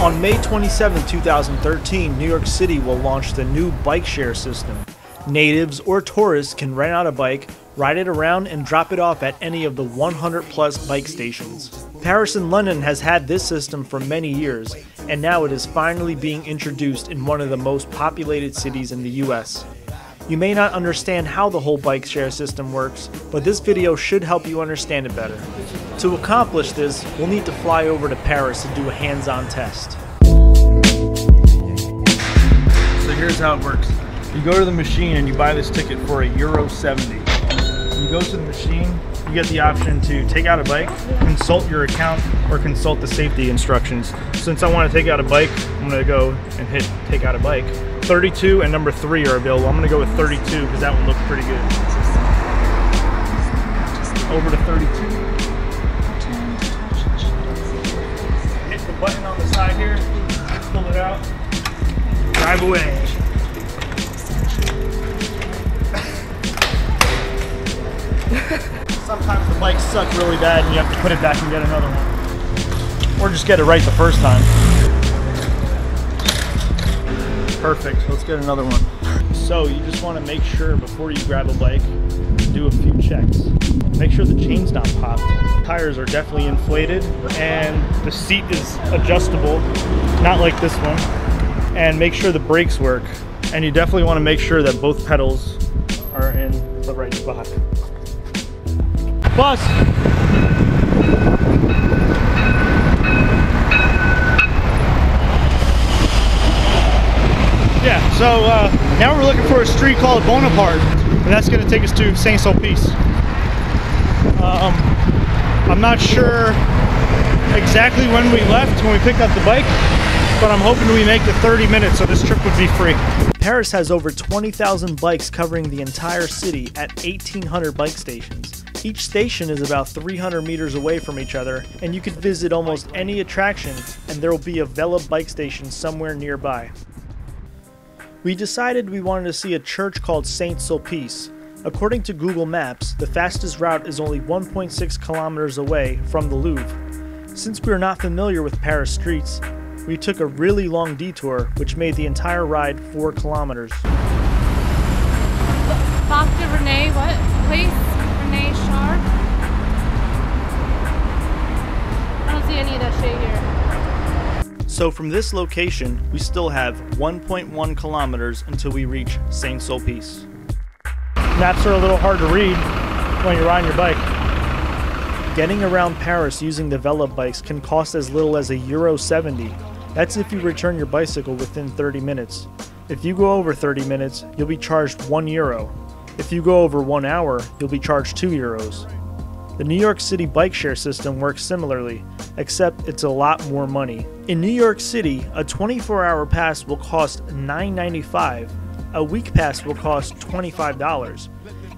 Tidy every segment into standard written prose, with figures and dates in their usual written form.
On May 27, 2013, New York City will launch the new bike share system. Natives or tourists can rent out a bike, ride it around, and drop it off at any of the 100+ bike stations. Paris and London has had this system for many years, and now it is finally being introduced in one of the most populated cities in the US. You may not understand how the whole bike share system works, but this video should help you understand it better. To accomplish this, we'll need to fly over to Paris to do a hands-on test. So here's how it works. You go to the machine and you buy this ticket for €70. You go to the machine, you get the option to take out a bike, consult your account, or consult the safety instructions. Since I want to take out a bike, I'm going to go and hit take out a bike. 32 and number 3 are available. I'm going to go with 32 because that one looks pretty good. Over to 32. Hit the button on the side here, pull it out, drive away. Sometimes the bikes suck really bad and you have to put it back and get another one. Or just get it right the first time. Perfect, let's get another one. So you just want to make sure before you grab a bike, do a few checks. Make sure the chain's not popped. The tires are definitely inflated and the seat is adjustable, not like this one. And make sure the brakes work. And you definitely want to make sure that both pedals are in the right spot. Bus! Yeah, so now we're looking for a street called Bonaparte, and that's going to take us to Saint-Sulpice. I'm not sure exactly when we left, when we picked up the bike, but I'm hoping we make the 30 minutes so this trip would be free. Paris has over 20,000 bikes covering the entire city at 1,800 bike stations. Each station is about 300 meters away from each other, and you could visit almost any attraction, and there will be a Vela bike station somewhere nearby. We decided we wanted to see a church called Saint-Sulpice. According to Google Maps, the fastest route is only 1.6 kilometers away from the Louvre. Since we are not familiar with Paris streets, we took a really long detour, which made the entire ride 4 kilometers. Dr. Renee, what place? Renee Sharp? I don't see any of that shit here. So from this location, we still have 1.1 kilometers until we reach Saint-Sulpice. Maps are a little hard to read when you're riding your bike. Getting around Paris using the Vela bikes can cost as little as €70. That's if you return your bicycle within 30 minutes. If you go over 30 minutes, you'll be charged €1. If you go over 1 hour, you'll be charged €2. The New York City bike share system works similarly, except it's a lot more money. In New York City, a 24-hour pass will cost $9.95. A week pass will cost $25.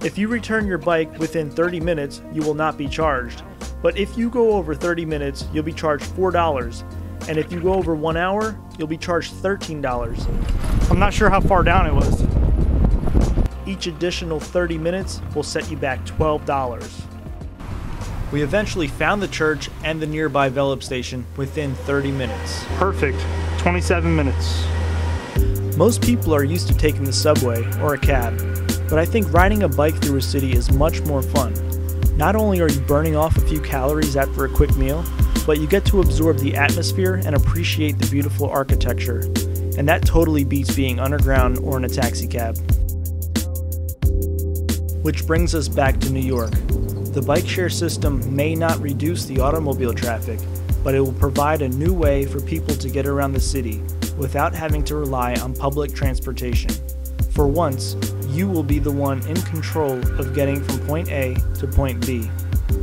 If you return your bike within 30 minutes, you will not be charged. But if you go over 30 minutes, you'll be charged $4. And if you go over 1 hour, you'll be charged $13. I'm not sure how far down it was. Each additional 30 minutes will set you back $12. We eventually found the church and the nearby Vela station within 30 minutes. Perfect. 27 minutes. Most people are used to taking the subway or a cab, but I think riding a bike through a city is much more fun. Not only are you burning off a few calories after a quick meal, but you get to absorb the atmosphere and appreciate the beautiful architecture. And that totally beats being underground or in a taxi cab. Which brings us back to New York. The bike share system may not reduce the automobile traffic, but it will provide a new way for people to get around the city without having to rely on public transportation. For once, you will be the one in control of getting from point A to point B.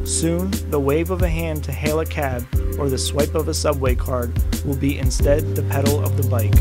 Soon, the wave of a hand to hail a cab or the swipe of a subway card will be instead the pedal of the bike.